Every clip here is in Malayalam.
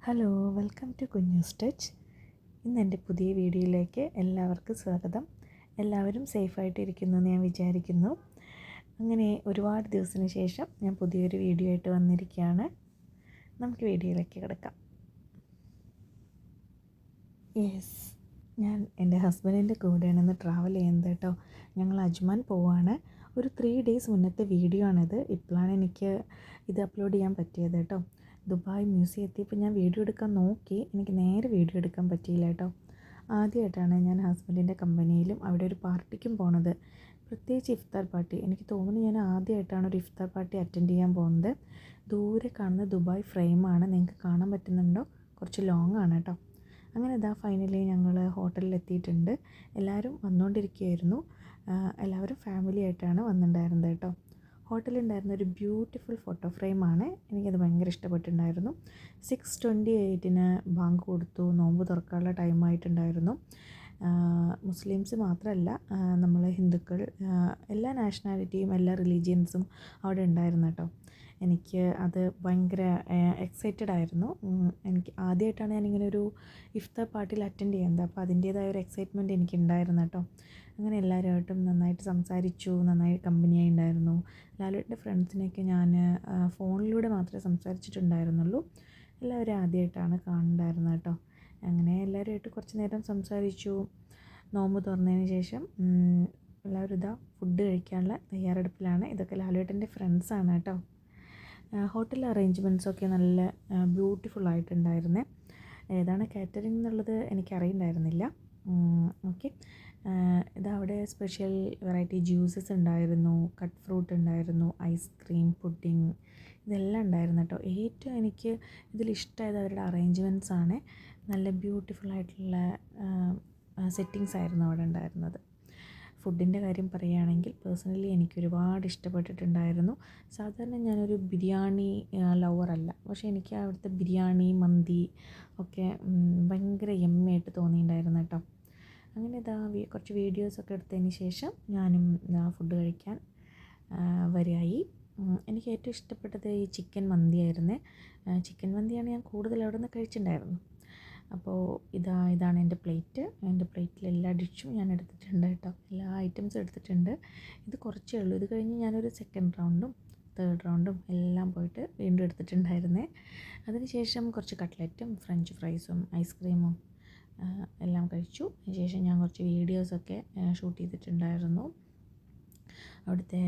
Hello, welcome to Kunjoos touch. ഇന്ന് എൻ്റെ പുതിയ വീഡിയോയിലേക്ക് എല്ലാവർക്കും സ്വാഗതം. എല്ലാവരും സേഫായിട്ടിരിക്കുന്നു എന്ന് ഞാൻ വിചാരിക്കുന്നു. അങ്ങനെ ഒരുപാട് ദിവസത്തിന് ശേഷം ഞാൻ പുതിയൊരു വീഡിയോ ആയിട്ട് വന്നിരിക്കുകയാണ്. നമുക്ക് വീഡിയോയിലേക്ക് കിടക്കാം. ഞാൻ എൻ്റെ ഹസ്ബൻഡിൻ്റെ കൂടെയാണ് ഇന്ന് ട്രാവൽ ചെയ്യുന്നത് കേട്ടോ. ഞങ്ങൾ അജ്മാൻ പോവുകയാണ്. ഒരു 3 ഡേയ്സ് മുന്നത്തെ വീഡിയോ ആണിത്. ഇപ്പോഴാണ് എനിക്ക് ഇത് അപ്ലോഡ് ചെയ്യാൻ പറ്റിയത് കേട്ടോ. ദുബായ് മ്യൂസിയം എത്തിയപ്പോൾ ഞാൻ വീഡിയോ എടുക്കാൻ നോക്കി, എനിക്ക് നേരെ വീഡിയോ എടുക്കാൻ പറ്റിയില്ല കേട്ടോ. ആദ്യമായിട്ടാണ് ഞാൻ ഹസ്ബൻഡിൻ്റെ കമ്പനിയിലും അവിടെ ഒരു പാർട്ടിക്കും പോണത്, പ്രത്യേകിച്ച് ഇഫ്താർ പാർട്ടി. എനിക്ക് തോന്നുന്നു ഞാൻ ആദ്യമായിട്ടാണ് ഒരു ഇഫ്താർ പാർട്ടി അറ്റൻഡ് ചെയ്യാൻ പോകുന്നത്. ദൂരെ കാണുന്ന ദുബായ് ഫ്രെയിമാണ്, നിങ്ങൾക്ക് കാണാൻ പറ്റുന്നുണ്ടോ? കുറച്ച് ലോങ് ആണ് കേട്ടോ. അങ്ങനെ ഇതാ ഫൈനലി ഞങ്ങൾ ഹോട്ടലിൽ എത്തിയിട്ടുണ്ട്. എല്ലാവരും വന്നുകൊണ്ടിരിക്കുകയായിരുന്നു. എല്ലാവരും ഫാമിലി ആയിട്ടാണ് വന്നിട്ടുണ്ടായിരുന്നത് കേട്ടോ. ഹോട്ടലുണ്ടായിരുന്ന ഒരു ബ്യൂട്ടിഫുൾ ഫോട്ടോ ഫ്രെയിമാണ്, എനിക്കത് ഭയങ്കര ഇഷ്ടപ്പെട്ടിട്ടുണ്ടായിരുന്നു. 6:28 ബാങ്ക് കൊടുത്തു. നോമ്പ് തുറക്കാനുള്ള ടൈമായിട്ടുണ്ടായിരുന്നു. മുസ്ലിംസ് മാത്രമല്ല, നമ്മൾ ഹിന്ദുക്കൾ, എല്ലാ നാഷണാലിറ്റിയും എല്ലാ റിലീജിയൻസും അവിടെ ഉണ്ടായിരുന്നു കേട്ടോ. എനിക്ക് അത് ഭയങ്കര എക്സൈറ്റഡ് ആയിരുന്നു. എനിക്ക് ആദ്യമായിട്ടാണ് ഞാനിങ്ങനെ ഒരു ഇഫ്താർ പാർട്ടിയിൽ അറ്റൻഡ് ചെയ്യുന്നത്. അപ്പോൾ അതിൻ്റേതായ ഒരു എക്സൈറ്റ്മെൻറ്റ് എനിക്കുണ്ടായിരുന്നു കേട്ടോ. അങ്ങനെ എല്ലാവരുമായിട്ടും നന്നായിട്ട് സംസാരിച്ചു, നന്നായി കമ്പനിയായി ഉണ്ടായിരുന്നു. ലാലുവേട്ടൻ്റെ ഫ്രണ്ട്സിനെയൊക്കെ ഞാൻ ഫോണിലൂടെ മാത്രമേ സംസാരിച്ചിട്ടുണ്ടായിരുന്നുള്ളൂ. എല്ലാവരും ആദ്യമായിട്ടാണ് കാണുന്നുണ്ടായിരുന്നത് കേട്ടോ. അങ്ങനെ എല്ലാവരുമായിട്ട് കുറച്ച് നേരം സംസാരിച്ചു. നോമ്പ് തുറന്നതിന് ശേഷം എല്ലാവരും ഇതാ ഫുഡ് കഴിക്കാനുള്ള തയ്യാറെടുപ്പിലാണ്. ഇതൊക്കെ ലാലുവേട്ടൻ്റെ ഫ്രണ്ട്സാണ് കേട്ടോ. ഹോട്ടൽ അറേഞ്ച്മെൻറ്റ്സൊക്കെ നല്ല ബ്യൂട്ടിഫുൾ ആയിട്ടുണ്ടായിരുന്നേ. ഏതാണ് കാറ്ററിംഗ് എന്നുള്ളത് എനിക്കറിയുന്നുണ്ടായിരുന്നില്ല. ഓക്കെ, ഇതവിടെ സ്പെഷ്യൽ വെറൈറ്റി ജ്യൂസസ് ഉണ്ടായിരുന്നു, കട്ട് ഫ്രൂട്ട് ഉണ്ടായിരുന്നു, ഐസ്ക്രീം, പുഡിങ്, ഇതെല്ലാം ഉണ്ടായിരുന്നു കേട്ടോ. ഏറ്റവും എനിക്ക് ഇതിലിഷ്ടമായത് അവരുടെ അറേഞ്ച്മെൻറ്റ്സ് ആണ്. നല്ല ബ്യൂട്ടിഫുൾ ആയിട്ടുള്ള സെറ്റിങ്സ് ആയിരുന്നു അവിടെ ഉണ്ടായിരുന്നത്. ഫുഡിൻ്റെ കാര്യം പറയുകയാണെങ്കിൽ പേഴ്സണലി എനിക്ക് ഒരുപാട് ഇഷ്ടപ്പെട്ടിട്ടുണ്ടായിരുന്നു. സാധാരണ ഞാനൊരു ബിരിയാണി ലവറല്ല, പക്ഷേ എനിക്ക് അവിടുത്തെ ബിരിയാണി, മന്തി ഒക്കെ ഭയങ്കര യമ്മിയായിട്ട് തോന്നിയിട്ടുണ്ടായിരുന്നു കേട്ടോ. അങ്ങനെ ഇതാ കുറച്ച് വീഡിയോസൊക്കെ എടുത്തതിന് ശേഷം ഞാനും ഫുഡ് കഴിക്കാൻ വരികയായി. എനിക്ക് ഏറ്റവും ഇഷ്ടപ്പെട്ടത് ഈ ചിക്കൻ മന്തിയായിരുന്നേ. ചിക്കൻ മന്തിയാണ് ഞാൻ കൂടുതൽ അവിടെ നിന്ന് കഴിച്ചിട്ടുണ്ടായിരുന്നു. അപ്പോൾ ഇതാണ് എൻ്റെ പ്ലേറ്റ്. എൻ്റെ പ്ലേറ്റിൽ എല്ലാ ഡിഷും ഞാൻ എടുത്തിട്ടുണ്ട് കേട്ടോ. എല്ലാ ഐറ്റംസും എടുത്തിട്ടുണ്ട്. ഇത് കുറച്ചേ ഉള്ളൂ. ഇത് കഴിഞ്ഞ് ഞാനൊരു 2nd റൗണ്ടും 3rd റൗണ്ടും എല്ലാം പോയിട്ട് വീണ്ടും എടുത്തിട്ടുണ്ടായിരുന്നേ. അതിനുശേഷം കുറച്ച് കട്ട്ലറ്റും ഫ്രഞ്ച് ഫ്രൈസും ഐസ്ക്രീമും എല്ലാം കഴിച്ചു. അതിനുശേഷം ഞാൻ കുറച്ച് വീഡിയോസൊക്കെ ഷൂട്ട് ചെയ്തിട്ടുണ്ടായിരുന്നു. അവിടുത്തെ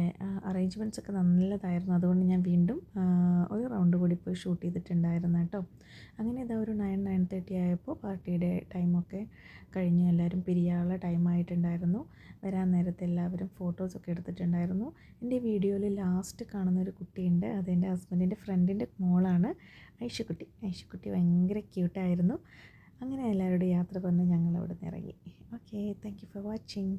അറേഞ്ച്മെൻറ്റ്സ് ഒക്കെ നല്ലതായിരുന്നു. അതുകൊണ്ട് ഞാൻ വീണ്ടും ഒരു റൗണ്ട് കൂടി പോയി ഷൂട്ട് ചെയ്തിട്ടുണ്ടായിരുന്നു കേട്ടോ. അങ്ങനെ ഇതാ ഒരു 9:30 ആയപ്പോൾ പാർട്ടിയുടെ ടൈമൊക്കെ കഴിഞ്ഞ് എല്ലാവരും പിരിയാനുള്ള ടൈമായിട്ടുണ്ടായിരുന്നു. വരാൻ നേരത്തെ എല്ലാവരും ഫോട്ടോസൊക്കെ എടുത്തിട്ടുണ്ടായിരുന്നു. എൻ്റെ വീഡിയോയിൽ ലാസ്റ്റ് കാണുന്നൊരു കുട്ടിയുണ്ട്, അതെൻ്റെ ഹസ്ബൻഡിൻ്റെ ഫ്രണ്ടിൻ്റെ മോളാണ്, ഐഷക്കുട്ടി. ഐഷക്കുട്ടി ഭയങ്കര ക്യൂട്ടായിരുന്നു. അങ്ങനെ എല്ലാവരോടും യാത്ര പറഞ്ഞ് ഞങ്ങൾ അവിടെ നിന്ന് ഇറങ്ങി. Okay, thank you for watching.